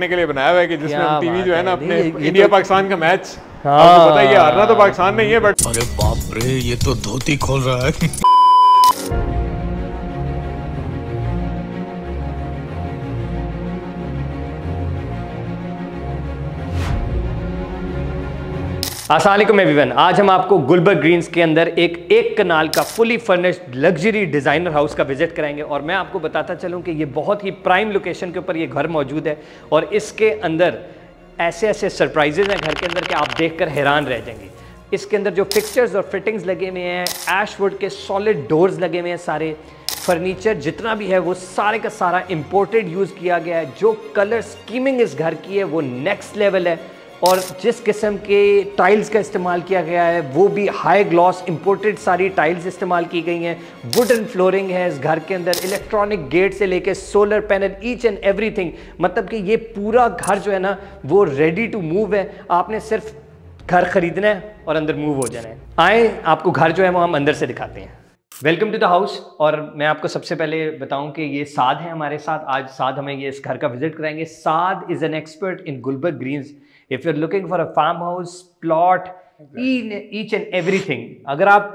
के लिए बनाया हुआ है कि जिसमें हम टीवी जो है ना अपने इंडिया पाकिस्तान का मैच, आपको पता ही है हारना तो पाकिस्तान नहीं है बट अरे बाप रे ये तो धोती खोल रहा है। अस्सलाम वालेकुम एवरीवन। आज हम आपको गुलबर्ग ग्रीन्स के अंदर एक कनाल का fully furnished luxury designer house का विजिट कराएंगे और मैं आपको बताता चलूं कि ये बहुत ही प्राइम लोकेशन के ऊपर ये घर मौजूद है और इसके अंदर ऐसे ऐसे सरप्राइजेज हैं घर के अंदर कि आप देखकर हैरान रह जाएंगे। इसके अंदर जो फिक्सचर्स और फिटिंग्स लगे हुए हैं, एशवुड के सॉलिड डोर्स लगे हुए हैं, सारे फर्नीचर जितना भी है वो सारे का सारा इम्पोर्टेड यूज़ किया गया है। जो कलर स्कीमिंग इस घर की है वो नेक्स्ट लेवल है और जिस किस्म के टाइल्स का इस्तेमाल किया गया है वो भी हाई ग्लॉस इंपोर्टेड सारी टाइल्स इस्तेमाल की गई हैं। वुडन फ्लोरिंग है इस घर के अंदर, इलेक्ट्रॉनिक गेट से लेके solar panel, each and everything. मतलब कि ये पूरा घर जो है ना वो रेडी टू मूव है। आपने सिर्फ घर खरीदना है और अंदर मूव हो जाना है। आए आपको घर जो है वो हम अंदर से दिखाते हैं। Welcome to the house. और मैं आपको सबसे पहले बताऊं कि ये साद है हमारे साथ। आज साद हमें ये इस घर का विजिट कराएंगे। Saad is an expert in Gulberg Greens. If you're looking for a farm house, plot, each and everything, अगर आप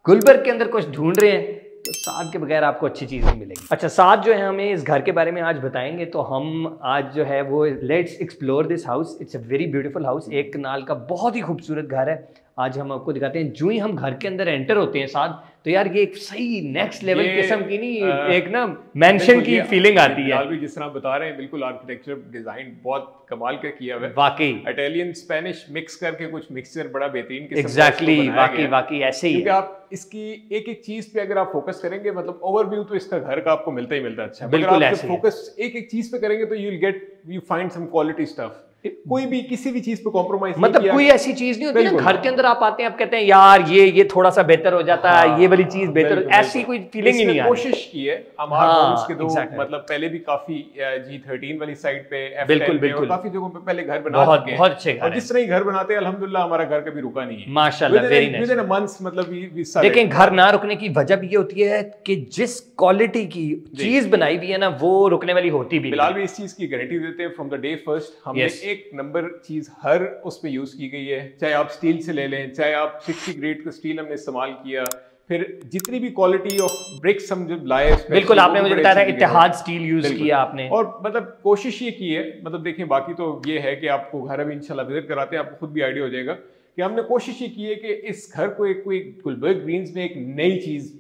गुलबर्ग के अंदर कुछ ढूंढ रहे हैं तो साद के बगैर आपको अच्छी चीज़ नहीं मिलेगी। अच्छा, साद जो है हमें इस घर के बारे में आज बताएंगे तो हम आज जो है वो let's explore this house. It's a very beautiful house. एक कनाल का बहुत ही खूबसूरत घर है। आज हम आपको दिखाते हैं। जो ही हम घर के अंदर एंटर होते हैं साद तो यार ये एक सही नेक्स्ट लेवल किस्म की नहीं एक ना मेंशन की फीलिंग आती है। भी जिस तरह बता रहे हैं बिल्कुल आर्किटेक्चर डिजाइन बहुत कमाल का किया हुआ है। वाकई इटालियन स्पेनिश मिक्स करके कुछ मिक्सचर बड़ा बेहतरीन किस्म एग्जैक्टली वाकई ऐसे ही। क्योंकि आप इसकी एक एक चीज पे अगर आप फोकस करेंगे मतलब ओवरव्यू तो इसका घर का आपको मिलता ही मिलता है। अच्छा, बिल्कुल आप फोकस एक एक चीज पे करेंगे तो you find some quality stuff. कोई भी किसी भी चीज पे कॉम्प्रोमाइज मतलब कोई ऐसी चीज नहीं होती ना घर के अंदर आप आते हैं आप कहते हैं यार ये थोड़ा सा बेहतर हो जाता है, ये वाली चीज बेहतर, ऐसी कोई फीलिंग ही नहीं आ रही। कोशिश की है हमारे होम्स के दो मतलब पहले भी काफी G13 वाली साइड पे बिल्कुल काफी जगहों पे पहले घर बना चुके हैं। बहुत अच्छे घर और जिस तरह ही घर बनाते हैं अल्हम्दुलिल्लाह हमारा घर कभी रुका नहीं है माशाल्लाह। Very nice. Within a months मतलब लेकिन घर ना रुकने की वजह भी ये होती है कि जिस क्वालिटी की चीज बनाई हुई है ना वो रुकने वाली होती भी। बिलाल भी इस चीज की गारंटी देते हैं फ्रॉम द डे फर्स्ट। हमने एक नंबर चीज हर उस पे यूज की गई है। चाहे आप स्टील से ले लें, चाहे आप 60 ग्रेड का स्टील हमने इस्तेमाल किया, फिर जितनी भी क्वालिटी ऑफ ब्रिक्स हम जब लाए बिल्कुल आपने मुझे बताया था इत्तेहाद स्टील यूज किया आपने। और मतलब कोशिश ये की है मतलब देखिए बाकी तो ये है कि आपको घर अभी इंशाल्लाह विजिट कराते हैं, आपको खुद भी आइडिया हो जाएगा कि हमने कोशिश ये की है कि इस घर को एक कोई गुलबर्ग ग्रीन्स में एक नई चीज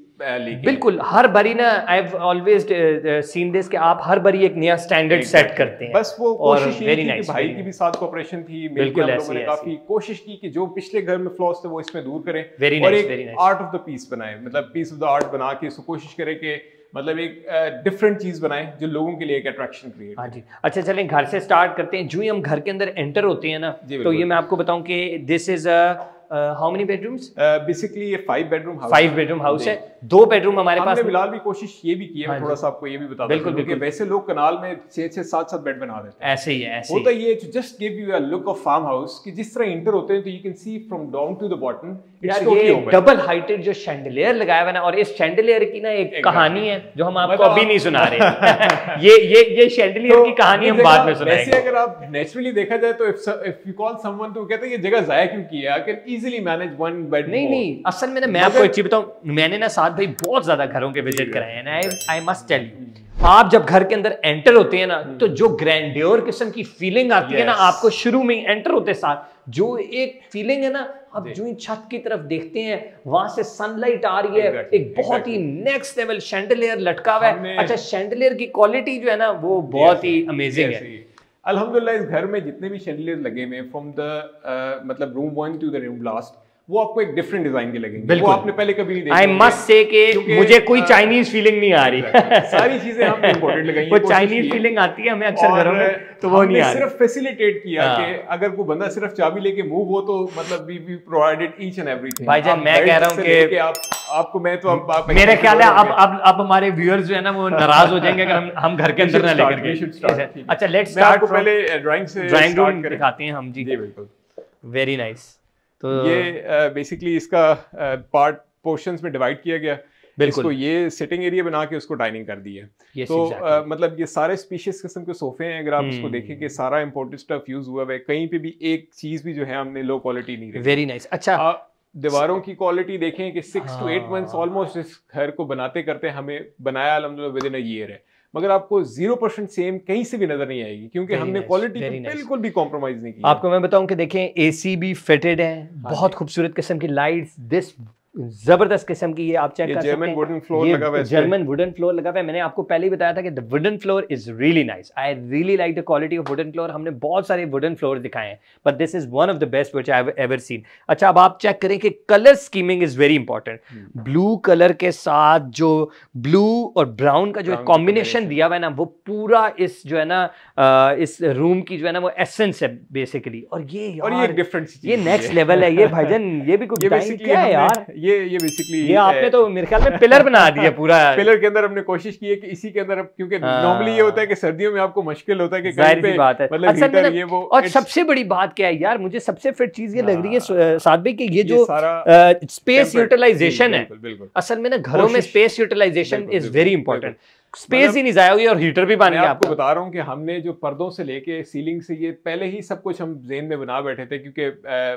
बिल्कुल हर बारी ना I have always seen this कि आप हर बारी एक नया स्टैंडर्ड सेट करते हैं। बस वो कोशिश ये थी कि भाई की भी साथ कोऑपरेशन थी, बिल्कुल हम लोगों ने काफी कोशिश की कि जो पिछले घर में फ्लॉस थे वो इसमें दूर करें और एक आर्ट ऑफ द पीस बनाए, मतलब पीस ऑफ द आर्ट बना के इसको कोशिश करें कि मतलब एक डिफरेंट चीज बनाए जो लोगों के लिए एक अट्रैक्शन क्रिएट। हाँ जी। अच्छा चलें घर से स्टार्ट करते हैं। जो ही हम घर के अंदर एंटर होते हैं ना तो ये मैं आपको बताऊं कि this is how many bedrooms? Basically ये 5 बेडरूम हाउस है। 2 बेडरूम हमारे पास। बिलाल भी कोशिश ये भी की है, थोड़ा सा आपको ये भी बता दूं क्योंकि वैसे लोग कनाल में 6-6 7-7 बेड बना देते हैं। ऐसे ही है, ऐसे होता ये just give you a look of farm house कि जिस तरह एंटर होते हैं तो you can see from down to the bottom it's totally open. Double heighted जो शैंडलियर लगाया हुआ है ना, और इस शैंडलियर की ना एक कहानी है जो हम आपको अभी नहीं सुना रहे। ये शैंडलियर की कहानी हम बाद में सुनाएंगे। वैसे अगर आप नेचुरली देखा जाए तो इफ यू कॉल समवन तो कहते हैं ये जगह जाया क्यों की है, I can easily manage one bed. नहीं असल में ना मैं आपको एक चीज बताऊं, मैंने ना साथ भाई बहुत ज्यादा घरों के विजिट कराए हैं। आई मस्ट टेल यू, आप जब घर के अंदर एंटर होते हैं ना तो जो ग्रैंडियोर किस्म की फीलिंग आती है ना आपको शुरू में एंटर होते साथ, जो एक फीलिंग है ना आप जो ही छत की तरफ देखते हैं वहां से सनलाइट आ रही है, एक बहुत ही नेक्स्ट लेवल शैंडलियर लटका हुआ है। अच्छा, शैंडलियर की क्वालिटी जो है ना वो बहुत ही अमेजिंग है। अल्हम्दुलिल्लाह इस घर में जितने भी शैंडलियर लगे हुए हैं फ्रॉम द मतलब room 1 to the room last, वो आपको एक डिफरेंट डिजाइन के लगेंगे। वो आपने पहले कभी नहीं देखा। आई मस्ट से कि मुझे कोई चाइनीज फीलिंग नहीं आ रही। सारी चीजें हमने इंपोर्टेड लगाई हैं। वो चाइनीज फीलिंग आती है हमें अक्सर घरों में, तो वो नहीं आ रही। सिर्फ फैसिलिटेट किया कि अगर कोई बंदा सिर्फ चाबी लेके मूव हो तो मतलब we provided each and everything. भाईजान मैं कह रहा हूं कि आपको मैं तो अब मेरे ख्याल है अब हमारे व्यूअर्स जो है ना वो नाराज हो जाएंगे अगर हम घर के अंदर ना लेकर गए। अच्छा लेट्स स्टार्ट। पहले ड्राइंग रूम दिखाते हैं हम। जी बिल्कुल, वेरी नाइस। तो ये बेसिकली इसका पार्ट पोर्शंस में डिवाइड किया गया। इसको ये सिटिंग एरिया बना के उसको डाइनिंग कर दी है। तो मतलब ये सारे स्पीशीज किस्म के सोफे हैं, अगर आप इसको देखें कि सारा इम्पोर्टेड स्टफ यूज हुआ है, कहीं पे भी एक चीज भी जो है हमने लो क्वालिटी नहीं रखी। Very nice. अच्छा, दीवारों की क्वालिटी देखें कि 6 to 8 months ऑलमोस्ट इस घर को बनाते करते हमें बनाया अल्हम्दुलिल्लाह विद इन अ ईयर है, मगर आपको 0% सेम कहीं से भी नजर नहीं आएगी, क्योंकि हमने क्वालिटी बिल्कुल भी कॉम्प्रोमाइज नहीं की। आपको मैं बताऊं कि देखें एसी भी फिटेड है, बहुत खूबसूरत किस्म की लाइट्स, दिस जबरदस्त किस्म की, ये आप चेक कर सकते हैं। जर्मन वुडन फ्लोर लगा हुआ है, जर्मन वुडन फ्लोर लगा हुआ है। मैंने आपको पहले ही बताया था कि the wooden floor is really nice, I really like the quality of wooden floor. हमने बहुत सारे वुडन फ्लोर दिखाए हैं, but this is one of the best which I have ever seen. अच्छा, अब आप चेक करें कि colour scheming is very important. Blue colour के साथ जो ब्लू और ब्राउन का जो कॉम्बिनेशन दिया हुआ है ना, वो पूरा इस जो है ना इस रूम की जो है ना वो एसेंस है बेसिकली। और ये डिफरेंट, ये नेक्स्ट लेवल है ये भाईजान, ये भी कुछ क्या है यार, ये बेसिकली ये आपने तो मेरे ख्याल में पिलर बना दिया पूरा। पिलर के अंदर हमने कोशिश की है कि इसी के अंदर, क्योंकि नॉर्मली ये होता है कि सर्दियों में आपको मुश्किल होता है कि जाहिर सी बात है, मतलब हीटर ये वो। और सबसे बड़ी बात क्या है यार, मुझे सबसे फिट चीज ये लग रही है साद भाई कि ये जो स्पेस यूटिलाइजेशन है, असल में ना घरों में space utilization is very important. Space ही नहीं जाया हुई और हीटर भी बन गया। आपको बता रहा हूँ कि हमने जो पर्दों से लेके सीलिंग से ये पहले ही सब कुछ हम ज़हन में बना बैठे थे, क्योंकि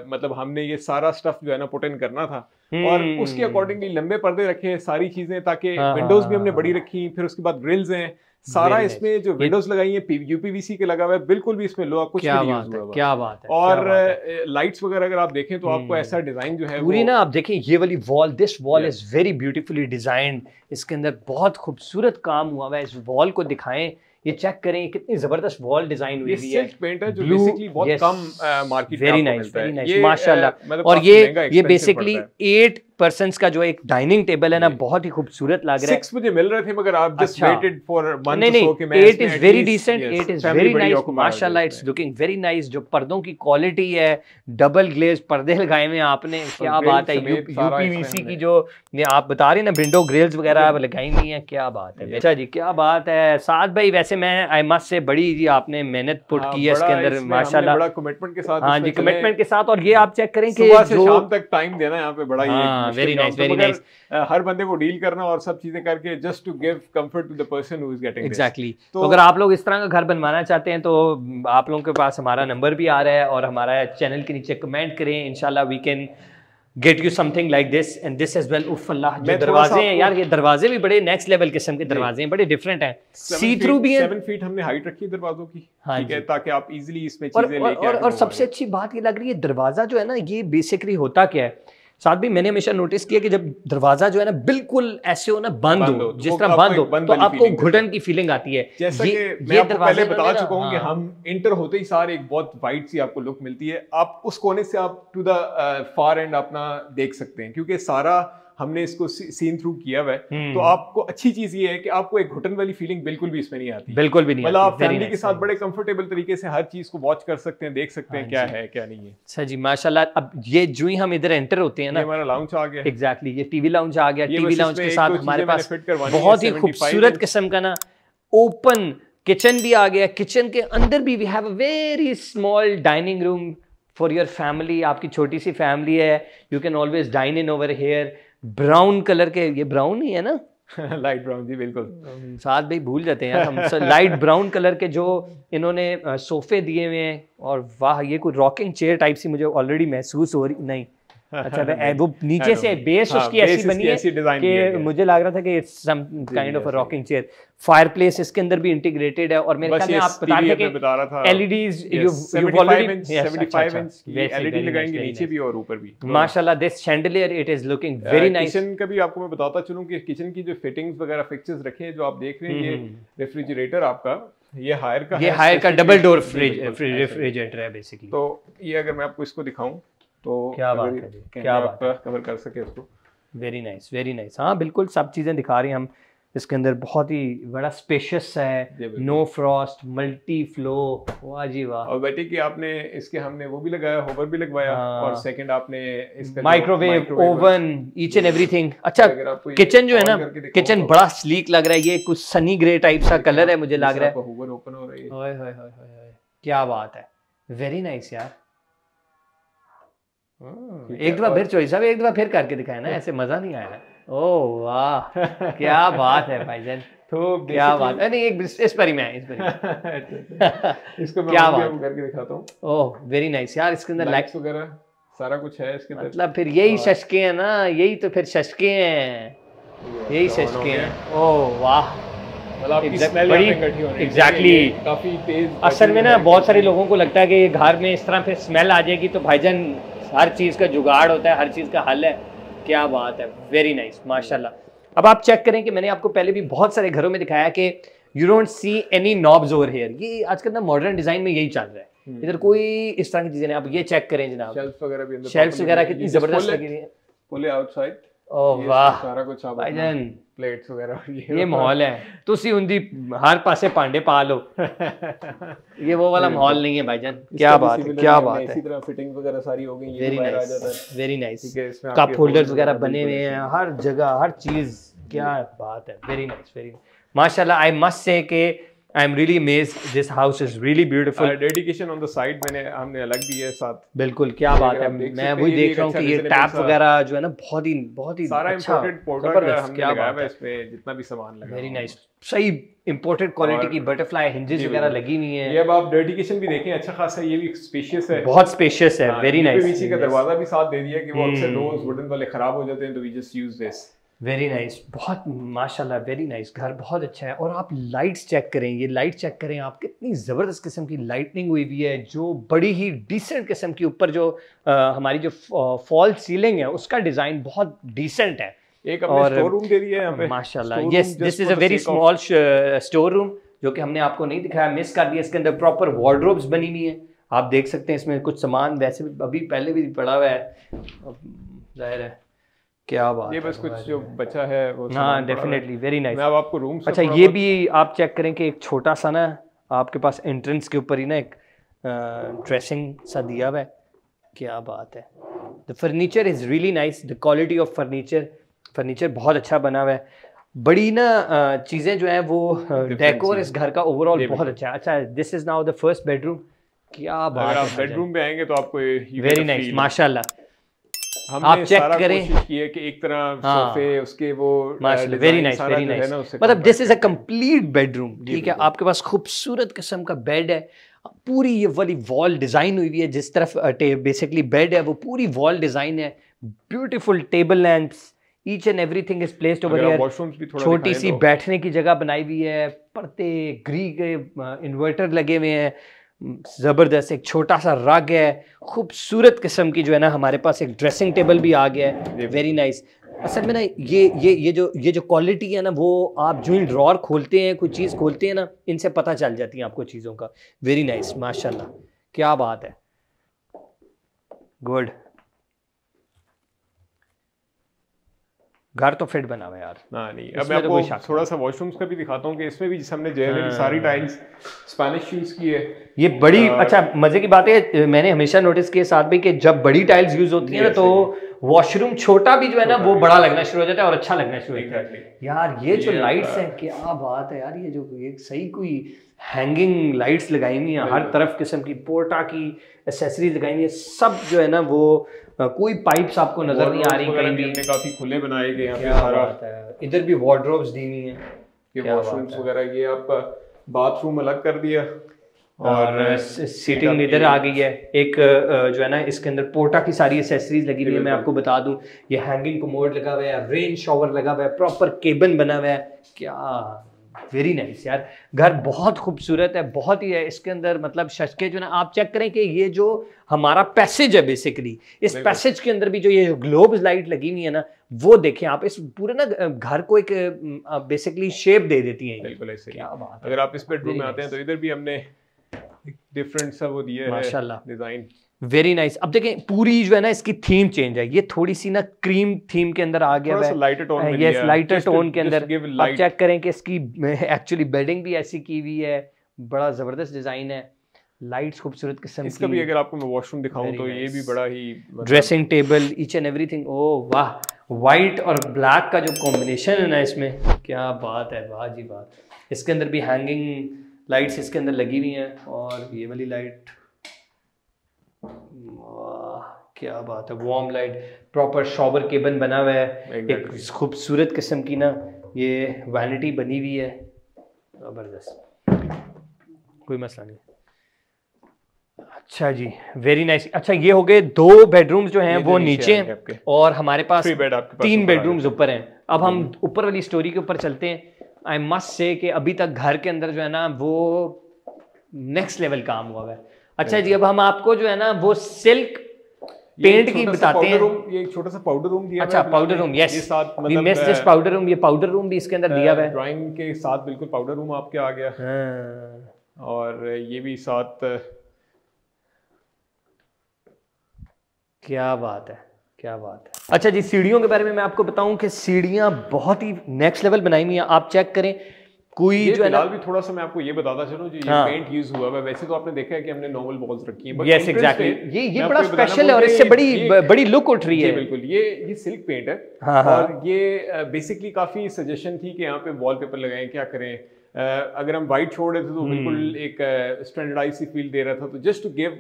मतलब हमने ये सारा स्टफ जो है ना पुट इन करना था, और उसके अकॉर्डिंगली लंबे पर्दे रखे, सारी चीजें, ताकि विंडोज भी हमने बड़ी रखी, फिर उसके बाद ग्रिल्स हैं, सारा इसमें जो विंडोज लगाई है यूपीवीसी के लगा हुआ है, बिल्कुल भी इसमें लोहा कुछ नहीं यूज हुआ। क्या बात है। और लाइट्स वगैरह अगर आप देखें तो आपको ऐसा डिजाइन जो है पूरी ना, आप देखें ये वाली wall, this wall is very beautifully designed, इसके अंदर बहुत खूबसूरत काम हुआ है। इस वॉल को दिखाएं, ये चेक करें कितनी जबरदस्त वॉल डिजाइन हुई है। सिल्क पेंट है जो बेसिकली बहुत कम मार्केट में वेरी नाइस, वेरी नाइस माशाल्लाह। और ये बेसिकली 8 पर्सन्स का जो एक डाइनिंग टेबल है ना, बहुत ही खूबसूरत लग रहा है। 6 मुझे मिल रहे थे, मगर आप जस्ट वेटेड फॉर मंथ नहीं, 8 is very decent, 8 is very nice माशाल्लाह, इट्स लुकिंग वेरी नाइस। जो पर्दों की क्वालिटी है, डबल ग्लेज पर्दे लगाए हुए हैं आपने, क्या बात है। यूपीवीसी की जो आप बता रहे हैं ना विंडो ग्रिल्स वगैरह लगाई हुई है, क्या बात है। अच्छा जी, क्या बात है साद भाई। वैसे मैं आई मस्ट से बड़ी जी आपने मेहनत पुट की है इसके अंदर माशाल्लाह, बड़ा कमिटमेंट के साथ। हाँ जी, कमिटमेंट के साथ। और ये आप चेक करें कि सुबह से शाम तक टाइम देना यहाँ पे बड़ा ही वेरी नाइस, वेरी नाइस। हर बंदे को डील करना और सब चीजें करके just to give comfort to the person who is getting exactly. तो अगर आप लोग इस तरह का घर बनवाना चाहते हैं तो आप लोगों के पास हमारा नंबर भी आ रहा है, और हमारा चैनल के नीचे कमेंट करें, इंशाल्लाह we can get you something like this and this as well. उफ अल्लाह, जो दरवाजे हैं यार, ये दरवाजे भी बड़े नेक्स्ट लेवल किस्म के दरवाजे हैं, बड़े डिफरेंट हैं, सी थ्रू भी हैं। 7 फीट हमने हाइट रखी है दरवाजों की, ठीक है, ताकि आप इजीली इसमें चीजें लेके और सबसे अच्छी बात ये लग रही है, दरवाजा जो है ना, ये बेसिकली होता क्या है साथ भी, मैंने हमेशा नोटिस किया कि जब दरवाजा जो है ना बिल्कुल ऐसे हो ना, बंद हो, जिस तरह बंद हो तो आपको घुटन की फीलिंग आती है। जैसा कि मैं आपको पहले बता चुका हूं कि हम इंटर होते ही सारे एक बहुत वाइड सी आपको लुक मिलती है, आप उस कोने से आप टू द फार एंड अपना देख सकते हैं, क्योंकि सारा हमने इसको सीन थ्रू किया हुआ है। तो आपको अच्छी चीज ये है कि आपको एक घुटन वाली फीलिंग बिल्कुल भी इसमें नहीं आती, बिल्कुल भी नहीं। मतलब आप फैमिली के साथ बड़े कंफर्टेबल तरीके से हर चीज को वॉच कर सकते हैं, देख सकते हैं क्या है क्या नहीं है। अच्छा जी माशाल्लाह। अब ये जो ही हम इधर एंटर होते हैं ना, हमारा लाउंज आ गया। एग्जैक्टली, ये टीवी लाउंज आ गया। टीवी लाउंज के साथ हमारे पास बहुत ही खूबसूरत किस्म का ना ओपन किचन भी आ गया। किचन के अंदर भी we have a very small dining room for your family. आपकी छोटी सी फैमिली है, you can always dine in over here. Brown colour के, ये ब्राउन ही है ना, लाइट ब्राउन जी, बिल्कुल। साथ भाई भूल जाते हैं हम लाइट ब्राउन कलर के जो इन्होंने सोफे दिए हुए हैं, और वाह, ये कोई रॉकिंग चेयर टाइप सी मुझे ऑलरेडी महसूस हो रही। नहीं अच्छा, वो नीचे से बेस उसकी ऐसी बनी है कि मुझे लग रहा था कि it's some kind of a rocking chair. Fireplace इसके अंदर भी इंटीग्रेटेड है, और मेरे ख्याल में आप बता रहे थे कि एलईडीज यू ऑलरेडी 75 इंच की एलईडी लगाएंगे नीचे भी और ऊपर भी माशाल्लाह। This chandelier it is looking very nice. Kitchen का भी आपको मैं बताता चलूं कि किचन की जो फिटिंग्स वगैरह फिक्सचर्स रखे हैं जो आप देख रहे हैं, ये रेफ्रिजरेटर आपका ये हायर का डबल डोर रेफ्रिजरेटर है बेसिकली। तो ये अगर मैं आपको इसको दिखाऊं तो क्या बात है, क्या बात है, कवर कर सके उसको। Very nice, very nice. हाँ बिल्कुल, सब चीज़ें दिखा रहे हैं हम। इसके अंदर बहुत ही बड़ा स्पेशियस है, नो फ्रॉस्ट, मल्टी फ्लो, वाह जी वाह। और बेटे कि आपने इसके हमने वो भी लगाया, होवर भी लगवाया, और सेकंड आपने इसका microwave, oven, each and everything. अच्छा, किचन जो है ना, किचन बड़ा स्लीक लग रहा है, ये कुछ सनी ग्रे टाइप सा कलर है मुझे लग रहा है। होवर ओपन हो रही है, ओए होए होए, क्या बात है, वेरी नाइस यार। एक दफा फिर चोरी साहब, एक दफा फिर करके दिखाया ना, ऐसे मजा नहीं आया। ओह वाह क्या बात है भाईजान, तो क्या बात है। नहीं एक इस पर ही मैं इसको मैं क्या बात करके दिखाता हूँ। ओह वेरी नाइस यार, इसके अंदर लाइट्स वगैरह सारा कुछ है इसके अंदर। मतलब फिर यही शशके हैं ना, यही तो फिर शशके हैं, यही शशके हैं। ओह वाह एग्जैक्टली। काफी तेज असल में ना बहुत सारे लोगों को लगता है कि घर में इस तरह फिर स्मेल आ जाएगी, तो भाईजान हर चीज़ का जुगाड़ होता है, हर चीज़ का हल है। क्या बात है, वेरी नाइस माशाल्लाह। अब आप चेक करें कि मैंने आपको पहले भी बहुत सारे घरों में दिखाया कि you don't see any knobs over here. ये आजकल ना मॉडर्न डिजाइन में यही चल रहा है, इधर कोई इस तरह की चीजें नहीं। आप ये चेक करें जनाब, शेल्फ्स वगैरह भी अंदर, शेल्फ्स वगैरह कितनी जबरदस्त लगी हुई है। पुल आउटसाइड, ओह वाह सारा कुछ आप भाईजान, प्लेट्स वगैरह ये माहौल है, तुसी उनकी हर पासे पांडे पा लो। ये वो वाला माहौल नहीं है भाईजान। क्या बात है, क्या बात है। इसी तरह फिटिंग वगैरह सारी हो गई, ये वेरी बाहर आ जाता है। Nice, very nice. इसमें कप होल्डर्स वगैरह बने हुए हैं हर जगह, हर चीज। क्या बात है, वेरी नाइस, वेरी माशाल्लाह। आई मस्ट से कि I am really amazed, this house is really beautiful. Dedication on the side हमने अलग दिया है साथ। बिल्कुल क्या बात है। मैं वही देख रहा हूँ कि ये टैप वगैरह जो है ना बहुत ही सारा अच्छा, इंपोर्टेड प्रोडक्ट हमने लगाया है इसमें, जितना भी सामान लगा। वेरी नाइस, सही इंपोर्टेड क्वालिटी की बटरफ्लाई हिंजेस वगैरह लगी हुई हैं। ये अब आप डेडिकेशन भी देखें, अच्छा खासा ये भी स्पेशियस है, बहुत स्पेशियस है। Very nice. पीछे का दरवाजा भी साथ दे दिया कि वो अक्सर डोर्स वुडन वाले खराब हो जाते हैं, तो we just use this. Very nice, बहुत माशाल्लाह, वेरी नाइस। घर बहुत अच्छा है। और आप लाइट्स चेक करें, ये लाइट चेक करें आप, कितनी ज़बरदस्त किस्म की लाइटनिंग हुई हुई है, जो बड़ी ही डिसेंट किस्म की। ऊपर जो हमारी जो फॉल सीलिंग है उसका डिज़ाइन बहुत डिसेंट है। एक अपने स्टोर रूम दे दिया है यहाँ पे माशाल्लाह। Yes, this is a very small store room, जो कि हमने आपको नहीं दिखाया, मिस कर दिया। इसके अंदर प्रॉपर वार्डरोब्स बनी हुई है, आप देख सकते हैं। इसमें कुछ सामान वैसे भी अभी पहले भी पड़ा हुआ है, जाहिर है। क्या बात, ये बस कुछ जो बचा है वो। हाँ डेफिनेटली, वेरी नाइस। मैं अब आपको रूम से अच्छा ये भी आप चेक करें कि एक छोटा सा ना आपके पास एंट्रेंस के ऊपर ही ना एक ड्रेसिंग सा दिया हुआ है। क्या बात है। The furniture is really nice, the quality of furniture बहुत अच्छा बना हुआ है। बड़ी ना चीज़ें जो हैं वो डेकोर इस घर का ओवरऑल बहुत अच्छा है। अच्छा, this is now the first bedroom. क्या बात है। अगर आप बेडरूम पे आएंगे तो आपको वेरी नाइस माशाल्लाह। हमने आप चेक करें, कोशिश की है कि एक तरह सोफे उसके वो वेरी नाइस, वेरी नाइस। मतलब this is a complete bedroom, ठीक है। आपके पास खूबसूरत किस्म का बेड है, पूरी ये वाली वॉल डिजाइन हुई हुई है, जिस तरफ बेसिकली बेड है वो पूरी वॉल डिजाइन है। Beautiful table lamps, each and everything is placed over here. छोटी सी बैठने की जगह बनाई हुई है, पर्दे ग्री के इन्वर्टर लगे हुए हैं, ज़बरदस्त। एक छोटा सा रग है, खूबसूरत किस्म की जो है ना हमारे पास एक ड्रेसिंग टेबल भी आ गया है। Very nice. असल में ना ये जो क्वालिटी है ना, वो आप जो ही ड्रॉर खोलते हैं, कोई चीज़ खोलते हैं ना, इनसे पता चल जाती है आपको चीज़ों का। वेरी नाइस माशाल्लाह, क्या बात है, गुड। घर तो फिट बना हुआ है यार। नहीं, अब मैं आपको थोड़ा सा वॉशरूम्स का भी दिखाता हूँ कि इसमें भी हमने ज्वेलरी सारी टाइल्स स्पेनिश यूज की है। ये बड़ी अच्छा मजे की बात है, मैंने हमेशा नोटिस किया साथ भी कि जब बड़ी टाइल्स यूज होती है ना, तो वॉशरूम छोटा भी जो है ना वो बड़ा लगना शुरू हो जाता है और अच्छा लगना शुरू होता है। यार ये जो लाइट्स हैं, क्या बात है यार। ये जो एक सही कोई हैंगिंग लाइट्स लगाई हुई हैं, हर तरफ किस्म की पोर्टा की एसेसरीज लगाई हुई है, सब जो है ना वो कोई पाइप्स आपको नजर नहीं आ रही कहीं भी। काफी खुले बनाए गए हैं। क्या बात है। इधर भी वार्डरोब्स दी हुई हैं, ये वॉशरूम्स वगैरह। ये आपका बाथरूम अलग कर दिया और सीटिंग इधर आ गई है। एक जो है ना इसके अंदर पोर्टा की सारी एसेसरीज लगी हुई है। मैं आपको बता दूं, ये हैंगिंग कमोड लगा हुआ है, रेन शॉवर लगा हुआ है, प्रॉपर केबिन बना हुआ है। क्या वेरी नाइस यार, घर बहुत खूबसूरत है, बहुत ही है। इसके अंदर मतलब शशके जो ना, आप चेक करें कि ये जो हमारा पैसेज है बेसिकली, इस पैसेज के अंदर भी जो ये ग्लोब लाइट लगी हुई है ना, वो देखें आप, इस पूरे ना घर को एक बेसिकली शेप दे देती है। बिल्कुल ऐसे। क्या बात है। अगर आप इस बेडरूम में आते हैं तो इधर भी हमने डिफरेंट सा वो दिया है माशाल्लाह, डिजाइन। Very nice. अब देखें पूरी जो है ना इसकी थीम चेंज है, ये थोड़ी सी ना क्रीम थीम के अंदर आ गया है, लाइटर टोन में। यस, लाइटर टोन के अंदर। आप चेक करें कि इसकी एक्चुअली बेडिंग भी ऐसी की हुई है, बड़ा जबरदस्त डिजाइन है, लाइट्स खूबसूरत किस्म की। इसका भी अगर आपको मैं वॉशरूम दिखाऊं तो ये भी बड़ा ही dressing table, each and everything. Oh वाह, वाइट और ब्लैक का जो कॉम्बिनेशन है ना इसमें, क्या बात है, वाह जी वाह। इसके अंदर भी हैंगिंग लाइट्स इसके अंदर लगी हुई हैं, और ये वाली लाइट, क्या बात है, warm light, proper shower cabin बना हुआ है, एक खूबसूरत किस्म की ना ये वैनिटी बनी हुई है, जबरदस्त, कोई मसला नहीं। अच्छा जी, वेरी नाइस। अच्छा, ये हो गए 2 बेडरूम्स जो हैं वो नीचे हैं और हमारे पास 3 बेडरूम्स ऊपर हैं। अब हम ऊपर वाली स्टोरी के ऊपर चलते हैं। आई मस्ट से कि अभी तक घर के अंदर जो है ना वो नेक्स्ट लेवल काम हुआ है। अच्छा जी, अब हम आपको जो है ना वो सिल्क पेंट की बताते हैं। ये एक छोटा सा पाउडर रूम दिया। अच्छा, powder room, yes, we miss this powder room. ये पाउडर रूम भी इसके अंदर दिया हुआ है, ड्राइंग के साथ बिल्कुल पाउडर रूम आपके आ गया। और ये भी साथ, क्या बात है, क्या बात है। अच्छा जी, सीढ़ियों के बारे में मैं आपको बताऊं कि सीढ़ियां बहुत ही नेक्स्ट लेवल बनाई हुई हैं। आप चेक करें, कोई जो है ना भी थोड़ा सा मैं आपको ये बताता चलूं जी, ये पेंट यूज हुआ है। वैसे तो आपने देखा है कि हमने नॉर्मल वॉल्स रखी हैं, यस एग्जैक्टली, ये बड़ा स्पेशल है और इससे बड़ी लुक उठ रही है। बिल्कुल, ये सिल्क पेंट है। और ये बेसिकली काफी सजेशन थी कि यहाँ पे वॉलपेपर लगाएं, क्या करें। अगर हम व्हाइट छोड़ रहे थे तो बिल्कुल एक स्टैंडर्डाइज सी फील दे रहा था। तो जस्ट टू गिव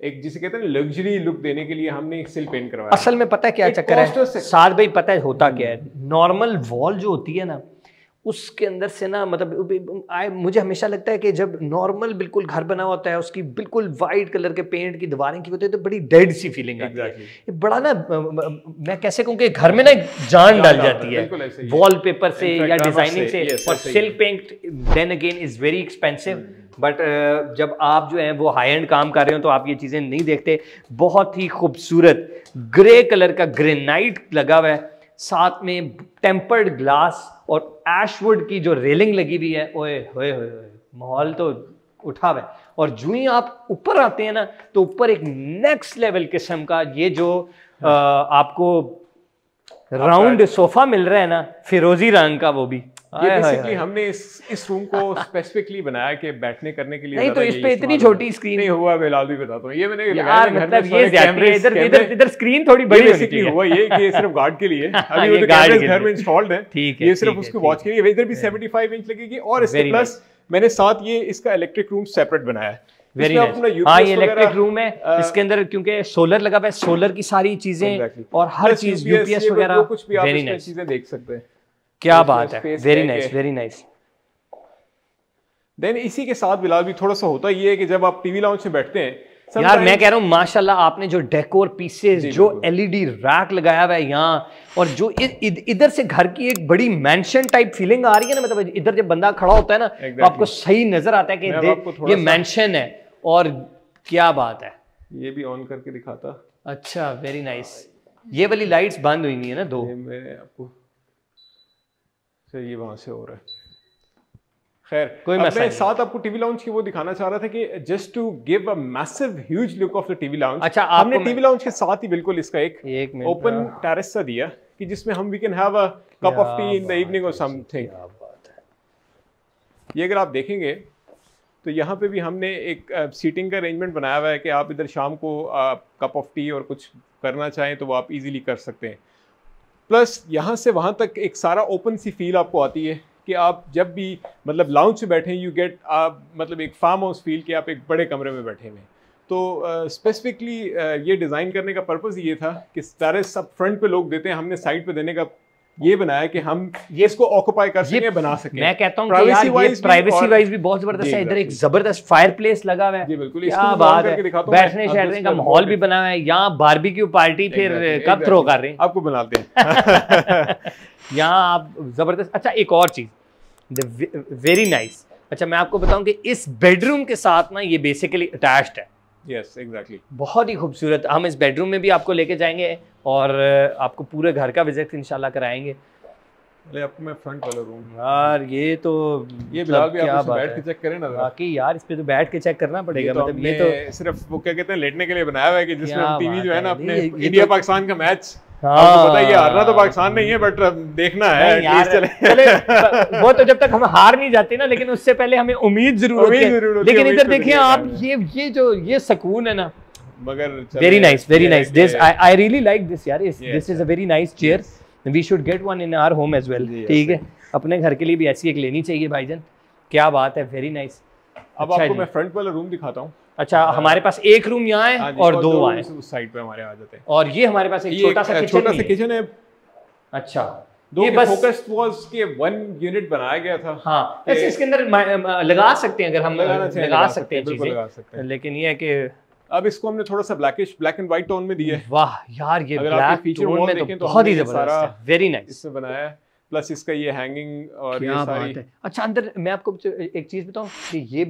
एक जिसे कहते हैं लग्जरी लुक देने के लिए हमने एक सिल्क पेंट करवाया। असल में पता है क्या चक्कर है साद भाई, पता है होता क्या है, नॉर्मल वॉल जो होती है ना उसके अंदर से ना, मतलब मुझे हमेशा लगता है कि जब नॉर्मल बिल्कुल घर बना होता है, उसकी बिल्कुल वाइट कलर के पेंट की दीवारें की होती है तो बड़ी डेड सी फीलिंग आती है। ये बड़ा ना, मैं कैसे कहूँ कि घर में ना जान डाल जाती है वॉलपेपर से या डिजाइनिंग से। और silk paint then again is very expensive, but जब आप जो है वो हाई एंड काम कर रहे हो तो आप ये चीजें नहीं देखते। बहुत ही खूबसूरत ग्रे कलर का ग्रेनाइट लगा हुआ है, साथ में टेम्पर्ड ग्लास और एशवुड की जो रेलिंग लगी हुई है। ओए होए होए, माहौल तो उठा हुआ है। और जो ही आप ऊपर आते हैं ना तो ऊपर एक नेक्स्ट लेवल किस्म का ये जो आपको राउंड सोफा मिल रहा है ना, फिरोजी रंग का, वो भी ये बेसिकली हमने इस रूम को स्पेसिफिकली बनाया कि बैठने करने के लिए। नहीं तो इस पे इतनी छोटी स्क्रीन नहीं हुआ, बिलाल भी बताता हूँ। ये मैंने यार मतलब ये इधर स्क्रीन थोड़ी बड़ी बेसिकली हुआ ये सिर्फ गार्ड के लिए। अभी वो कैमरे घर में इंस्टॉल्ड है, ठीक है, ये सिर्फ उसको वॉच के लिए। इधर भी 75 इंच लगेगी और इसके प्लस मैंने साथ ये इसका इलेक्ट्रिक रूम सेपरेट बनाया है। Very nice. हाँ, ये इलेक्ट्रिक रूम है इसके अंदर, क्योंकि सोलर लगा हुआ है, सोलर की सारी चीजें और हर चीज यूपीएस वगैरह, कुछ भी आप इसमें चीजें देख सकते हैं। क्या बात है, very nice, very nice. Then इसी के साथ बिलाल भी थोड़ा सा होता ये है कि जब आप टीवी लाउंज में बैठते हैं यार, मैं कह रहा हूँ माशाल्लाह आपने जो डेकोर पीसेस, जो एलईडी रैक लगाया हुआ है यहाँ, और जो इधर से घर की एक बड़ी मैंशन टाइप फीलिंग आ रही है ना, मतलब इधर जब बंदा खड़ा होता है ना तो आपको सही नजर आता है कि ये मैंशन है। और क्या बात है, ये भी ऑन करके दिखाता। अच्छा, वेरी नाइस। ये वाली लाइट्स बंद हुई है ना 2, मैं आपको ये वहां से हो रहा है। खैर, कोई मसला नहीं। साथ आपको टीवी लाउंज की वो दिखाना चाह रहा था कि just to give a massive huge look of the TV lounge. अच्छा, हमने टीवी लाउंज के साथ ही बिल्कुल इसका एक ओपन टेरेस सा दिया कि जिसमें हम we can have a cup of tea in the evening और समथिंग। ये अगर आप देखेंगे तो यहाँ पे भी हमने एक सीटिंग का अरेंजमेंट बनाया हुआ है कि आप इधर शाम को कप ऑफ टी और कुछ करना चाहें तो वो आप इजीली कर सकते हैं। प्लस यहाँ से वहाँ तक एक सारा ओपन सी फील आपको आती है कि आप जब भी मतलब लाउंज में बैठे यू गेट मतलब एक फार्म हाउस फील कि आप एक बड़े कमरे में बैठे हुए हैं। तो स्पेसिफिकली ये डिज़ाइन करने का पर्पस ये था कि सारे सब फ्रंट पे लोग देते हैं, हमने साइड पे देने का ये बनाया कि हम ये इसको ऑक्यूपाई कर सकें, बना सकें। मैं कहता हूं कि यार ये प्राइवेसी वाइज भी बहुत जबरदस्त है। इधर एक जबरदस्त फायरप्लेस लगा हुआ है, जी बिल्कुल, क्या बात है, बैठने शैठने का माहौल भी बना हुआ है। यहाँ बारबेक्यू पार्टी फिर कब थ्रो कर रहे हैं, आपको बनाते हैं यहाँ आप जबरदस्त। अच्छा, एक और चीज, वेरी नाइस। अच्छा, मैं आपको बताऊं कि इस बेडरूम के साथ ना ये बेसिकली अटैच्ड है। यस एग्जैक्टली, बहुत ही खूबसूरत। हम इस बेडरूम में भी आपको लेके जाएंगे और आपको पूरे घर का विजिट इंशाल्लाह कराएंगे। अरे आपको मैं फ्रंट वाला रूम यार, ये तो ये बिलाल भी आप बैठ के चेक करें ना, बाकी यार इस पे तो बैठ के चेक करना पड़ेगा। मतलब ये तो सिर्फ वो क्या कहते हैं लेटने के लिए बनाया हुआ है कि जिसमें हम टीवी जो है ना अपने इंडिया पाकिस्तान का मैच, हाँ, पता है ये हारना तो पाकिस्तान नहीं है बट देखना है यार, चले वो तो जब तक हम हार नहीं जाते ना, लेकिन उससे पहले हमें उम्मीद जरूर होती है। लेकिन इधर देखिए आप, ये जो ये सुकून है ना, मगर very nice, very nice. This I really like this यार, this is a very nice chair. We should get one in our home as well. ठीक है, अपने घर के लिए भी ऐसी एक लेनी चाहिए भाईजान। क्या बात है, वेरी नाइस। अब आपको मैं फ्रंट वाला रूम दिखाता हूँ। अच्छा, हमारे पास एक रूम यहाँ है और दो वहाँ है, उस साइड पे हमारे आ जाते हैं। और ये हमारे पास एक छोटा सा किचन है। अच्छा, ये बस फोकस्ड वाज के 1 यूनिट बनाया गया था। हाँ, ऐसे इसके अंदर लगा सकते हैं, अगर हम लगा सकते हैं बिल्कुल लगा सकते हैं, लेकिन ये है कि अब इसको हमने थोड़ा सा ब्लैक एंड व्हाइट टोन में दिया है। वाह यार, ये ब्लैक टोन में तो बहुत ही जबरदस्त है, वेरी नाइस इसमें बनाया है। प्लस इसका ये हैंगिंग और ये सारी बात है। अच्छा, अंदर मैं आपको एक चीज बताऊं कि ये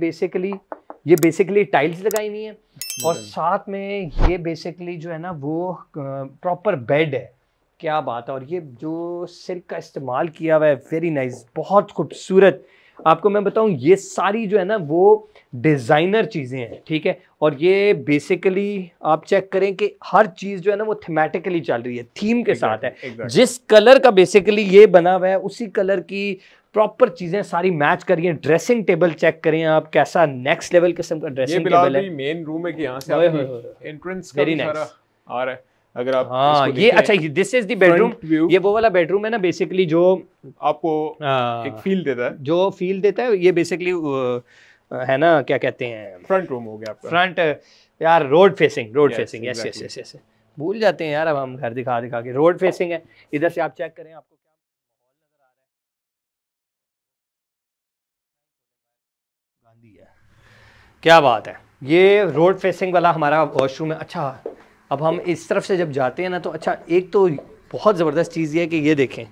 बेसिकली टाइल्स लगाई हुई है और साथ में ये बेसिकली जो है ना वो प्रॉपर बेड है। क्या बात है। और ये जो सिल्क का इस्तेमाल किया हुआ है, वेरी नाइस, बहुत खूबसूरत। आपको मैं बताऊं, ये सारी जो है ना वो डिज़ाइनर चीज़ें हैं, ठीक है। और ये बेसिकली आप चेक करें कि हर चीज़ जो है ना वो थीमेटिकली चल रही है, थीम के साथ है। जिस कलर का बेसिकली ये बना हुआ है उसी कलर की प्रॉपर चीजें सारी मैच करिए। ड्रेसिंग टेबल चेक करें आप, कैसा नेक्स्ट लेवल किस्म का ड्रेसिंग टेबल है। ये मेन रूम है कि यहाँ से आपकी एंट्रेंस का सारा आ रहा है। अगर आप हाँ, ये अच्छा, दिस इज द बेडरूम। ये वो वाला बेडरूम है ना बेसिकली जो आपको एक फील देता है, ये बेसिकली है ना, क्या कहते हैं, फ्रंट रूम हो गया आपका। फ्रंट यार, रोड फेसिंग, यस, भूल जाते हैं यार अब हम घर दिखा के। रोड फेसिंग है, इधर से आप चेक करें आपको क्या गांधी है। क्या बात है, ये रोड फेसिंग वाला हमारा वॉशरूम है। अच्छा, अब हम इस तरफ से जब जाते हैं ना तो अच्छा, एक तो बहुत ज़बरदस्त चीज़ ये है कि ये देखें,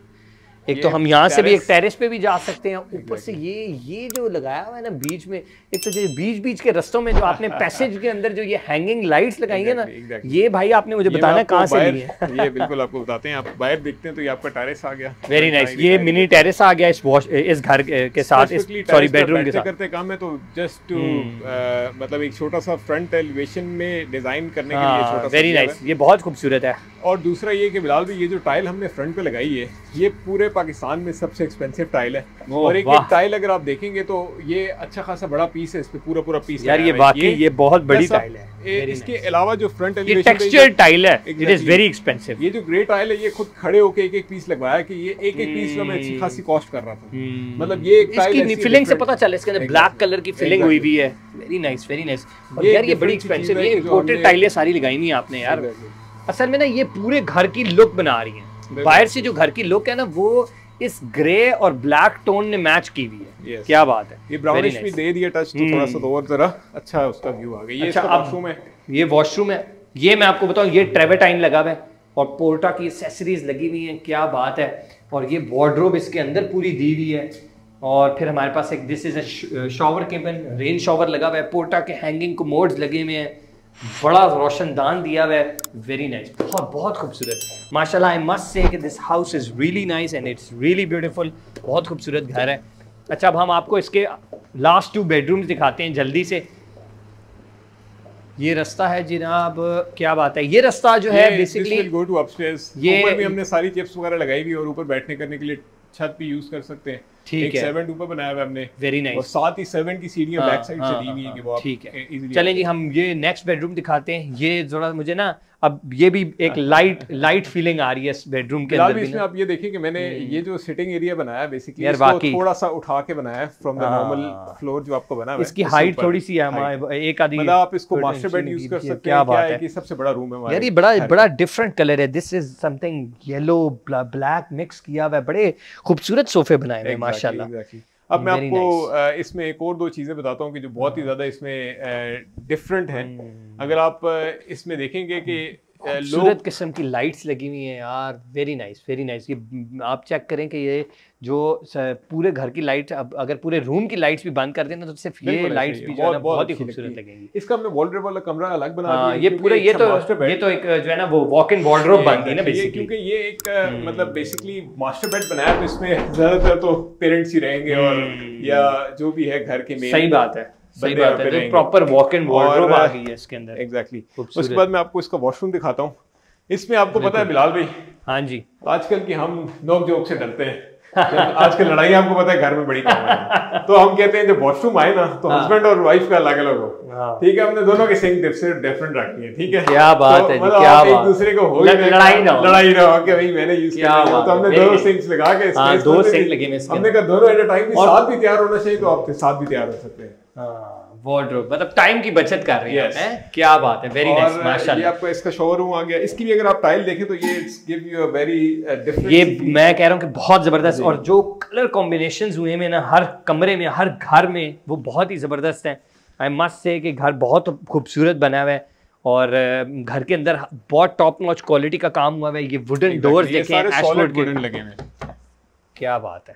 एक तो हम यहाँ से भी एक टेरेस पे भी जा सकते हैं। ऊपर से ये जो लगाया हुआ है ना बीच में, एक तो जो बीच के रास्तों में जो आपने पैसेज के अंदर जो ये हैंगिंग लाइट्स लगाई है ना, ये भाई आपने मुझे बताना है कहाँ से ली है। ये बिल्कुल आपको बताते हैं, आप बाहर देखते हैं तो ये आपका टेरेस आ गया। वेरी नाइस, ये मिनी टेरेस आ गया इस घर के साथ, सॉरी बेडरूम के साथ। करते काम है तो जस्ट टू मतलब एक छोटा सा फ्रंट एलिवेशन में डिजाइन करने के लिए छोटा सा। वेरी नाइस, ये बहुत खूबसूरत है। और दूसरा ये कि बिलाल भी, ये जो टाइल हमने फ्रंट पे लगाई है ये पूरे पाकिस्तान में सबसे एक्सपेंसिव टाइल है। और एक टाइल अगर आप देखेंगे तो ये अच्छा खासा बड़ा पीस है, इस पे पूरा पीस यार, ये वाकई ये बहुत बड़ी टाइल है। इसके अलावा जो फ्रंट एलिवेशन टेक्सचर टाइल है, इट इज वेरी एक्सपेंसिव। ये जो ग्रे टाइल है ये खुद खड़े होके एक पीस लगवाया कि ये एक पीस में अच्छी खासी कॉस्ट कर रहा था। मतलब ये एक टाइल इसकी फिलिंग से पता चला, इसके अंदर ब्लैक कलर की फिलिंग हुई हुई है। Very nice, very nice. और यार ये बड़ी एक्सपेंसिव, ये इंपोर्टेड टाइलें सारी लगाई हुई है आपने यार। असल में ना ये पूरे घर की लुक बना रही है। बाहर से जो घर की लुक है ना वो इस ग्रे और ब्लैक टोन ने मैच की हुई है। क्या बात है। ये ब्राउनिश भी दे दिया टच तो थोड़ा सा तो और जरा अच्छा उसका व्यू आ गया। ये इसका वॉशरूम है, ये वॉशरूम है। ये मैं आपको बताऊं, ये ट्रेवर्टाइन लगा हुआ है और पोर्टा की एक्सेसरीज लगी हुई हैं। क्या बात है। और ये वार्डरोब इसके अंदर पूरी दी हुई है। और फिर हमारे पास एक this is a shower cabin, rain shower लगा हुआ है। पोर्टा के हैंगिंग कमोड्स लगे हुए हैं, बड़ा रोशनदान दिया हुआ है। वेरी नाइस, बहुत खूबसूरत माशाल्लाह। आई मस्ट से कि this house is really nice and it's really beautiful. बहुत खूबसूरत घर है। अच्छा, अब हम आपको इसके लास्ट 2 बेडरूम्स दिखाते हैं जल्दी से। ये रास्ता है जनाब, क्या बात है। ये रास्ता जो है बेसिकली गो टू अपस्टेयर्स। ऊपर भी हमने सारी चिप्स वगैरह लगाई हुई और ऊपर बैठने करने के लिए छत भी यूज कर सकते हैं। ठीक है, सर्वेंट ऊपर बनाया हुआ हमने। Very nice. और साथ ही सर्वेंट की सीढ़ियां बैक साइड से दी हुई है कि वो ठीक है। चलें जी, हम ये नेक्स्ट बेडरूम दिखाते हैं। ये जरा मुझे ना अब ये भी एक लाइट फीलिंग आ रही है इस बेडरूम के अंदर भी। इसमें आप ये देखिए कि मैंने ये जो सिटिंग एरिया बनाया बेसिकली इसको थोड़ा सा उठा के बनाया है फ्रॉम द नॉर्मल फ्लोर जो आपको बना हुआ है। इसकी हाइट थोड़ी सी है, एक आधी, मतलब आप इसको मास्टर बेड यूज कर सकते हैं। क्या है कि सबसे बड़ा रूम है हमारा। यार ये बड़ा डिफरेंट कलर है। This is something yellow black mix किया हुआ है। बड़े खूबसूरत सोफे बनाए हैं माशाल्लाह। अब मैं आपको इसमें एक और 2 चीजें बताता हूँ कि जो बहुत ही ज्यादा इसमें डिफरेंट है। अगर आप इसमें देखेंगे कि खूबसूरत किस्म की लाइट्स लगी हुई हैं यार। Very nice, very nice. ये आप चेक करें कि ये जो पूरे घर की लाइट, अब अगर पूरे रूम की लाइट्स भी बंद कर दें ना तो सिर्फ ये लाइट्स भी जो है ना बहुत ही खूबसूरत लगेंगी। इसका हमने वॉलड्रोब वाला कमरा अलग बना दिया। ये पूरा ये तो एक जो है ना वो वॉक इन वॉलड्रोब बन गई ना बेसिकली, क्योंकि ये एक मतलब बेसिकली मास्टर बेड बनाया तो इसमें ज्यादातर तो पेरेंट्स ही रहेंगे और या जो भी है घर के मेन। सही बात है, सही बात है। तो प्रॉपर वॉक इन वॉलड्रोब आ गई है इसके अंदर। एग्जैक्टली। उसके बाद मैं आपको इसका वॉशरूम दिखाता हूँ। इसमें आपको पता है बिलाल भाई, हाँ जी, आजकल की हम नोक जोक से डरते हैं। आजकल लड़ाई आपको पता है घर में बड़ी कॉमन है। तो हम कहते हैं जब वॉशरूम आए ना तो हस्बैंड और वाइफ का अलग अलग हो। ठीक है, हमने दोनों की सिंक डिफरेंट रखनी है। ठीक है, क्या बात है, क्या बात। एक दूसरे को हो लड़ाई ना हो कि भाई मैंने यूज किया, तो हमने 2 सिंक्स लगा के 2 सिंक लगे में हमने कहा दोनों एट अ टाइम साथ भी तैयार होना चाहिए तो आप साथ भी तैयार हो सकते हैं। वार्डरोब, मतलब टाइम की बचत कर रही Yes. है, क्या बात है, वेरी नाइस, ये माशाल्लाह। आपका इसका शोरूम आ गया। इसकी भी अगर आप टाइल देखें तो ये give you a very different, ये मैं कह रहा हूँ कि बहुत जबरदस्त, और जो कलर कॉम्बिनेशंस हुए में ना हर कमरे में, हर घर में, वो बहुत ही जबरदस्त है। आई मस्ट से कि घर बहुत खूबसूरत बना हुआ है, और घर के अंदर बहुत टॉप नॉच क्वालिटी का काम हुआ है। ये वुडन डोर्स देखें, एशवुड वुडन लगे हुए, क्या बात है।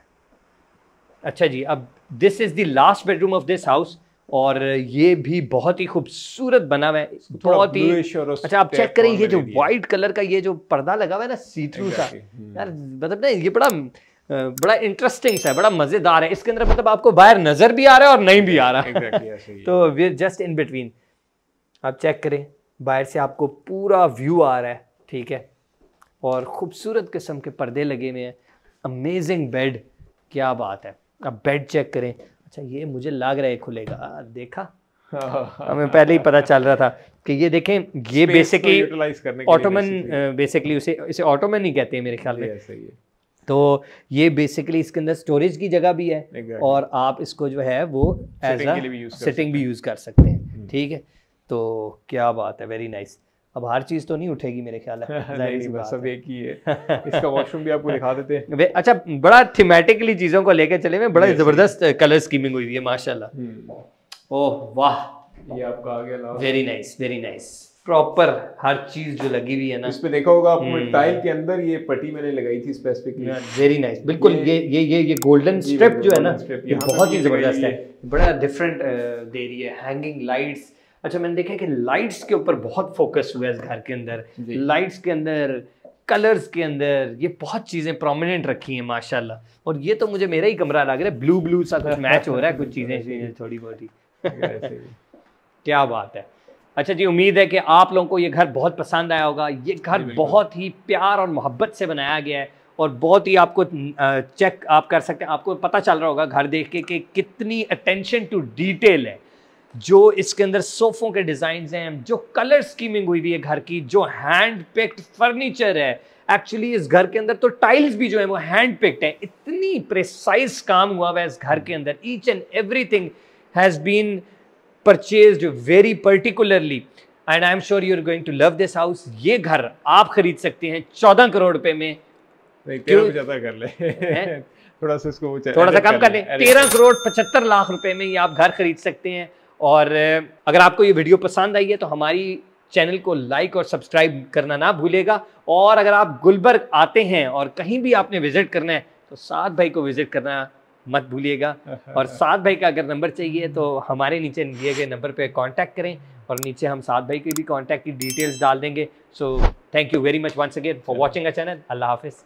अच्छा जी, अब this is the last bedroom of this house, और ये भी बहुत ही खूबसूरत बना हुआ है, बहुत ही अच्छा। आप चेक करें, ये जो व्हाइट कलर का ये जो पर्दा लगा हुआ है ना, सी थ्रू सा, यार मतलब ना ये बड़ा इंटरेस्टिंग सा है, बड़ा मजेदार है। इसके अंदर मतलब आपको बाहर नजर भी आ रहा है और नहीं भी आ रहा, तो वी जस्ट इन बिटवीन। आप चेक करें, बाहर से आपको पूरा व्यू आ रहा है, ठीक है, और खूबसूरत किस्म के पर्दे लगे हुए हैं, अमेजिंग बेड, क्या बात है। अब बेड चेक करें। अच्छा, ये मुझे लग रहा है खुलेगा, देखा, हमें पहले ही पता चल रहा था कि ये देखें, ये बेसिकली ऑटोमन, बेसिकली इसे ऑटोमन ही कहते हैं मेरे ख्याल में। तो ये बेसिकली इसके अंदर स्टोरेज की जगह भी है, और आप इसको जो है वो एज अ सिटिंग भी यूज कर सकते हैं, ठीक है। तो क्या बात है, वेरी नाइस। अब हर चीज तो नहीं उठेगी मेरे ख्याल है, नहीं, बस अब एक ही है। इसका वॉशरूम भी आपको दिखा देते हैं। अच्छा, बड़ा थीमेटिकली चीजों को लेकर चले में, बड़ा जबरदस्त कलर स्कीमिंग हुई है माशाल्लाह। ओह वाह, ये आपका आ गया, very nice, very nice, proper हर चीज जो लगी हुई है ना। इस पे देखा होगा आपने, टाइल के अंदर ये पट्टी मैंने लगाई थी स्पेसिफिकली, वेरी नाइस, बिल्कुल। ये गोल्डन स्ट्रिप जो है ना, ये बहुत ही जबरदस्त है, बड़ा डिफरेंट दे रही है। हैंगिंग लाइट्स, अच्छा मैंने देखा कि लाइट्स के ऊपर बहुत फोकस हुआ है इस घर के अंदर, लाइट्स के अंदर, कलर्स के अंदर, ये बहुत चीजें प्रोमिनेंट रखी हैं माशाल्लाह। और ये तो मुझे मेरा ही कमरा लग रहा है, ब्लू ब्लू सा कुछ मैच हो रहा है, कुछ चीजें थोड़ी बहुत, क्या बात है। अच्छा जी, उम्मीद है कि आप लोगों को ये घर बहुत पसंद आया होगा। ये घर बहुत ही प्यार और मोहब्बत से बनाया गया है, और बहुत ही आपको चेक आप कर सकते हैं, आपको पता चल रहा होगा घर देख के कि कितनी अटेंशन टू डिटेल है, जो इसके अंदर सोफों के डिजाइन हैं, जो कलर स्कीमिंग हुई हुई है घर की, जो हैंड पिक्ड फर्नीचर है। एक्चुअली इस घर के अंदर तो टाइल्स भी जो है वो हैंड पिक्ड है, इतनी प्रिसाइज काम हुआ है इस घर के अंदर। Each and everything has been purchased very particularly, and I am sure you are going to love this house. ये घर आप खरीद सकते हैं 14 करोड़ रुपए में। कर ले थोड़ा सा कम कर ले, 13 करोड़ 75 लाख रुपए में ये आप घर खरीद सकते हैं। और अगर आपको ये वीडियो पसंद आई है तो हमारी चैनल को लाइक और सब्सक्राइब करना ना भूलेगा। और अगर आप गुलबर्ग आते हैं और कहीं भी आपने विजिट करना है तो साद भाई को विजिट करना मत भूलिएगा। और साद भाई का अगर नंबर चाहिए तो हमारे नीचे दिए गए नंबर पे कांटेक्ट करें, और नीचे हम साद भाई की भी कांटेक्ट की डिटेल्स डाल देंगे। So thank you very much once again for watching a channel. Allah हाफिज़।